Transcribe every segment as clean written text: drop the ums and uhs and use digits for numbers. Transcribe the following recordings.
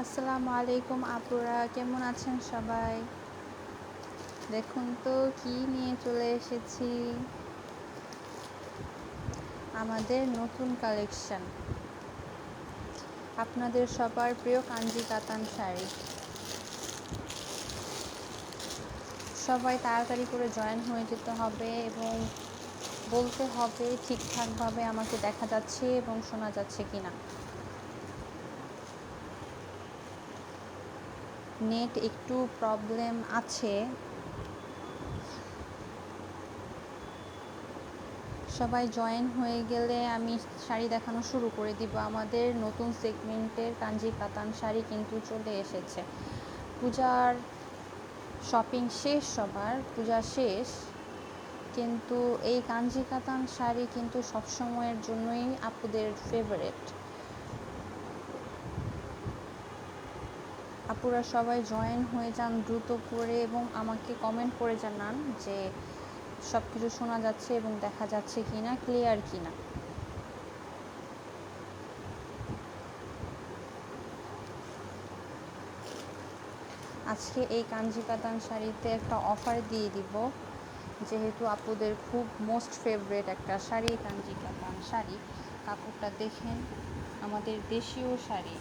আসসালামু আলাইকুম আপুরা, কেমন আছেন সবাই? দেখুন তো কি নিয়ে চলে এসেছি, আমাদের নতুন কালেকশন, আপনাদের সবার প্রিয় কাঞ্জি কাতান শাড়ি। সবাই তাড়াতাড়ি করে জয়েন হয়ে যেতে হবে এবং বলতে হবে ঠিকঠাকভাবে আমাকে দেখা যাচ্ছে এবং শোনা যাচ্ছে কিনা। নেট একটু প্রবলেম আছে, সবাই জয়েন হয়ে গেলে আমি শাড়ি দেখানো শুরু করে দিব। আমাদের নতুন সেগমেন্টের কাঞ্জি কাতান শাড়ি কিন্তু চলে এসেছে। পূজার শপিং শেষ, সবার পূজা শেষ, কিন্তু এই কাঞ্জি কাতান শাড়ি কিন্তু সবসময়ের জন্যই আপুদের ফেভারেট। আপুরা সবাই জয়েন হয়ে যান দ্রুত করে এবং আমাকে কমেন্ট করে জানান যে সব কিছু শোনা যাচ্ছে এবং দেখা যাচ্ছে কিনা, ক্লিয়ার কিনা। আজকে এই কাঞ্জি কাতান শাড়িতে একটা অফার দিয়ে দিব, যেহেতু আপুদের খুব মোস্ট ফেভারেট একটা শাড়ি কাঞ্জি কাতান শাড়ি। কাপড়টা দেখেন, আমাদের দেশীয় শাড়ি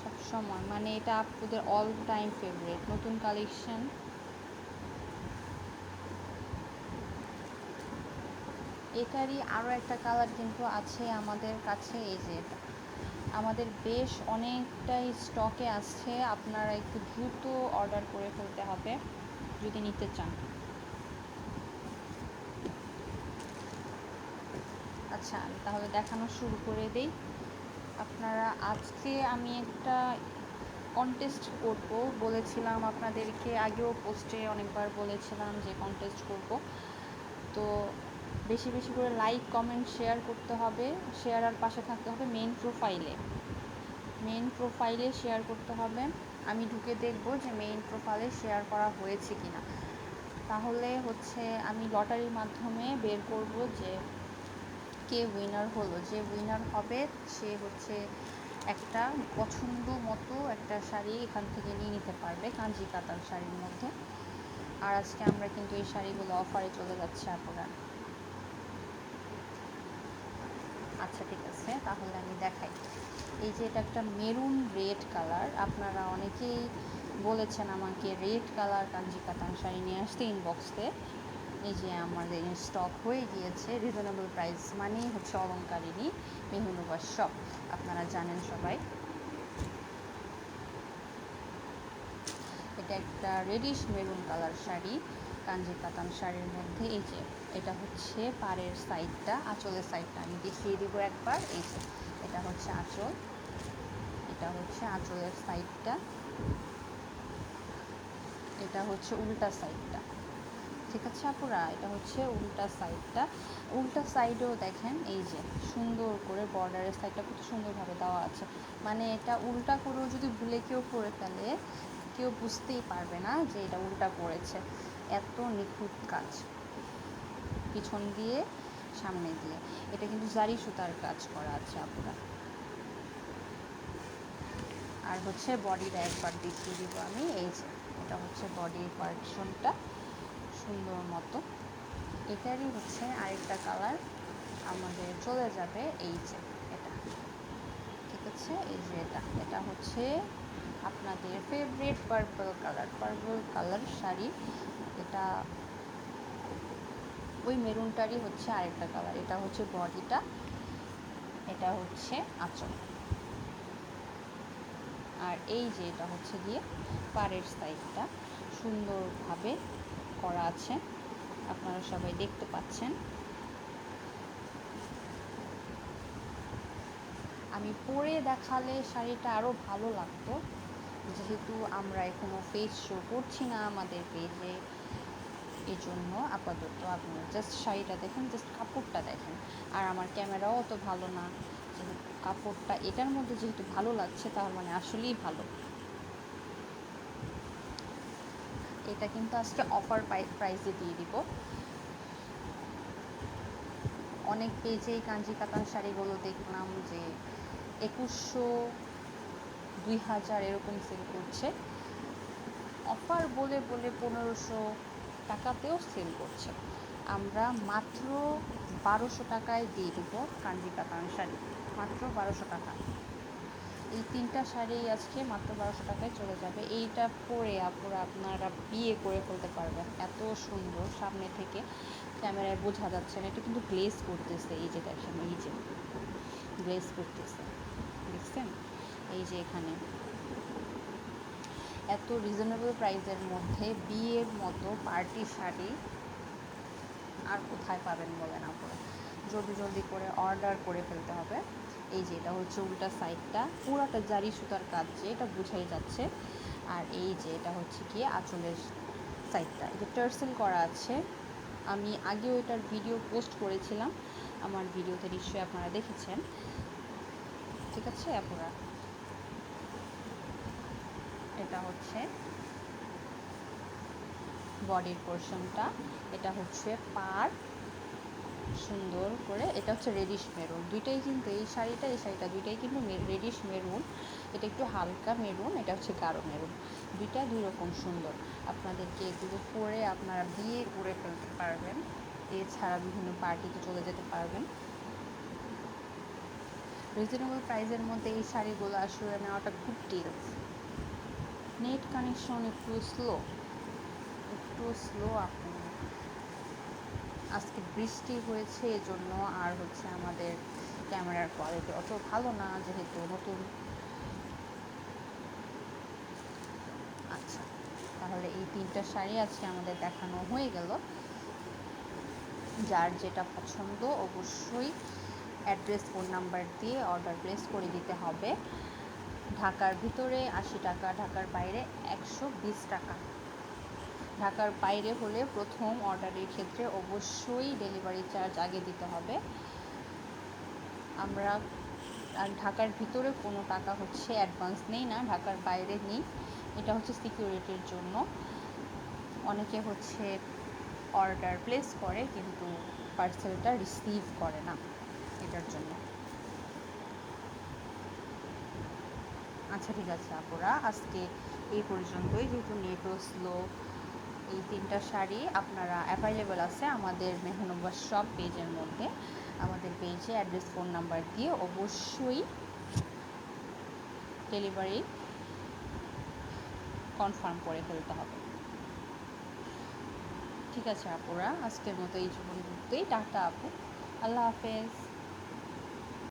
সবসময়, মানে এটা আপুদের অল টাইম ফেভারেট নতুন কালেকশন। এটারই আরও একটা কালার কিন্তু আছে আমাদের কাছে, এই যে এটা আমাদের বেশ অনেকটাই স্টকে আসছে, আপনারা একটু দ্রুত অর্ডার করে ফেলতে হবে যদি নিতে চান। আচ্ছা, আমি তাহলে দেখানো শুরু করে দিই। আপনারা, আজকে আমি একটা কন্টেস্ট করব বলেছিলাম আপনাদেরকে, আগেও পোস্টে অনেকবার বলেছিলাম যে কন্টেস্ট করব। তো বেশি বেশি করে লাইক, কমেন্ট, শেয়ার করতে হবে। শেয়ার আর পাশে থাকতে হবে মেইন প্রোফাইলে শেয়ার করতে হবে। আমি ঢুকে দেখব যে মেইন প্রোফাইলে শেয়ার করা হয়েছে কিনা। তাহলে হচ্ছে আমি লটারির মাধ্যমে বের করব যে কে উইনার হলো। যে উইনার হবে সে হচ্ছে একটা পছন্দ মতো একটা শাড়ি এখান থেকে নিয়ে নিতে পারবে কাঞ্জি কাতান শাড়ির মধ্যে। আর আজকে আমরা কিন্তু এই শাড়িগুলো অফারে চলে যাচ্ছে আপুরা। আচ্ছা ঠিক আছে, তাহলে আমি দেখাই। এই যে এটা একটা মেরুন রেড কালার, আপনারা অনেকেই বলেছেন আমাকে রেড কালার কাঞ্জি কাতান শাড়ি নিয়ে আসতে ইনবক্সে। এই যে আমাদের স্টক হয়ে গিয়েছে। রিজনেবল প্রাইস মানেই হচ্ছে অলংকারিণী মেহুনুবাস শপ, আপনারা জানেন সবাই। এটা একটা রেডিশ মেরুন কালার শাড়ি কাঞ্জি কাতান শাড়ির মধ্যে। এই যে এটা হচ্ছে পাড়ের সাইডটা, আঁচলের সাইডটা আমি দেখিয়ে দিব একবার। এই যে এটা হচ্ছে আঁচল, এটা হচ্ছে আঁচলের সাইডটা, এটা হচ্ছে উল্টা সাইডটা। ঠিক আছে আপুরা, এটা হচ্ছে উল্টা সাইডটা। উল্টা সাইডেও দেখেন এই যে সুন্দর করে বর্ডারের সাইডটা কত সুন্দরভাবে দেওয়া আছে। মানে এটা উল্টা করেও যদি ভুলে কেউ পরে ফেলে, কেউ বুঝতেই পারবে না যে এটা উল্টা পড়েছে, এত নিখুঁত কাজ। পিছন দিয়ে সামনে দিয়ে এটা কিন্তু জারি সুতার কাজ করা আছে আপুরা। আর হচ্ছে বডিটা একবার দেখিয়ে দিব আমি। এই যে এটা হচ্ছে বডির পার্টিশনটা সুন্দর মতো। এটারই হচ্ছে আরেকটা কালার আমাদের চলে যাবে, এই যে এটা। ঠিক আছে, এই যে এটা হচ্ছে আপনাদের ফেভারিট পার্পল কালার শাড়ি। এটা ওই মেরুনটারই হচ্ছে আরেকটা কালার। এটা হচ্ছে বডিটা, এটা হচ্ছে আঁচল। আর এই যে এটা হচ্ছে গিয়ে পাড়ের সাইডটা সুন্দরভাবে করা আছে, আপনারা সবাই দেখতে পাচ্ছেন। আমি পরে দেখালে শাড়িটা আরও ভালো লাগতো, যেহেতু আমরা এখনও ফেস শো করছি না আমাদের পেজে, এই জন্য আপাতত আপনারা জাস্ট শাড়িটা দেখেন, জাস্ট কাপড়টা দেখেন। আর আমার ক্যামেরাও অত ভালো না, যেহেতু কাপড়টা এটার মধ্যে যেহেতু ভালো লাগছে তার মানে আসলেই ভালো। এটা কিন্তু আজকে অফার প্রাইসে দিয়ে দিব। অনেক পেজেই কাঞ্জি কাতান শাড়িগুলো দেখলাম যে 2100, 2000 এরকম সেল করছে, অফার বলে বলে 1500 টাকাতেও সেল করছে। আমরা মাত্র 1200 টাকায় দিয়ে দেবো কাঞ্জি কাতান শাড়ি, মাত্র 1200 টাকা। এই 3টা শাড়ি আজকে মাত্র 1200 টাকায় চলে যাবে। এইটা পরে আপনারা বিয়ে করে ফেলতে পারবেন, এত সুন্দর। সামনে থেকে ক্যামেরায় বোঝা যাচ্ছে না, এটা কিন্তু গ্লেজ করতেছে। এই যে দেখেন, এই যে গ্লেজ করতেছে, দেখছেন? এই যে এখানে এত রিজনেবল প্রাইসের মধ্যে বিয়ের মতো পার্টি শাড়ি আর কোথায় পাবেন বলেন আপনারা? জলদি জলদি করে অর্ডার করে ফেলতে হবে। এই যে এটা হচ্ছে উল্টা সাইডটা, পুরাটা জারি সুতার কাজ, যে এটা বোঝাই যাচ্ছে। আর এই যে এটা হচ্ছে কি আঁচলের সাইডটা, এটা টার্সেল করা আছে। আমি আগেও এটার ভিডিও পোস্ট করেছিলাম, আমার ভিডিওতে নিশ্চয়ই আপনারা দেখেছেন। ঠিক আছে আপনারা, এটা হচ্ছে বডির পোর্শনটা, এটা হচ্ছে পাড়, সুন্দর করে। এটা হচ্ছে রেডিশ মেরুন, দুইটাই কিন্তু এই শাড়িটা দুইটাই কিন্তু রেডিশ মেরুন। এটা একটু হালকা মেরুন, এটা হচ্ছে গাঢ় মেরুন। দুইটা দুই রকম সুন্দর। আপনাদেরকে এগুলো পরে আপনারা বিয়ে করে ফেলতে পারবেন, এছাড়া বিভিন্ন পার্টিতে চলে যেতে পারবেন। রিজনেবল প্রাইসের মধ্যে এই শাড়িগুলো আসলে নেওয়াটা খুব ডিলস। নেট কানেকশন একটু স্লো আপনি। আজকে বৃষ্টি হয়েছে এজন্য, আর হচ্ছে আমাদের ক্যামেরার কোয়ালিটি অত ভালো না, যেহেতু নতুন। আচ্ছা, তাহলে এই 3টা শাড়ি আজকে আমাদের দেখানো হয়ে গেল। যার যেটা পছন্দ অবশ্যই অ্যাড্রেস, ফোন নাম্বার দিয়ে অর্ডার প্লেস করে দিতে হবে। ঢাকার ভিতরে 80 টাকা, ঢাকার বাইরে 120 টাকা। ঢাকার বাইরে হলে প্রথম অর্ডারের ক্ষেত্রে অবশ্যই ডেলিভারি চার্জ আগে দিতে হবে। আমরা আর ঢাকার ভিতরে কোনো টাকা হচ্ছে অ্যাডভান্স নেই না, ঢাকার বাইরে নিই। এটা হচ্ছে সিকিউরিটির জন্য। অনেকে হচ্ছে অর্ডার প্লেস করে কিন্তু পার্সেলটা রিসিভ করে না, এটার জন্য। আচ্ছা ঠিক আছে আপুরা, আজকে এই পর্যন্তই, যেহেতু নেটও স্লো। এই 3টা শাড়ি আপনারা অ্যাভেলেবেল আছে আমাদের মেহনুবা শপ পেজের মধ্যে। আমাদের পেজে অ্যাড্রেস, ফোন নাম্বার দিয়ে অবশ্যই ডেলিভারি কনফার্ম করে ফেলতে হবে। ঠিক আছে আপুরা, আজকের মতো এই পর্যন্তই। টাটা আপু, আল্লাহ হাফেজ।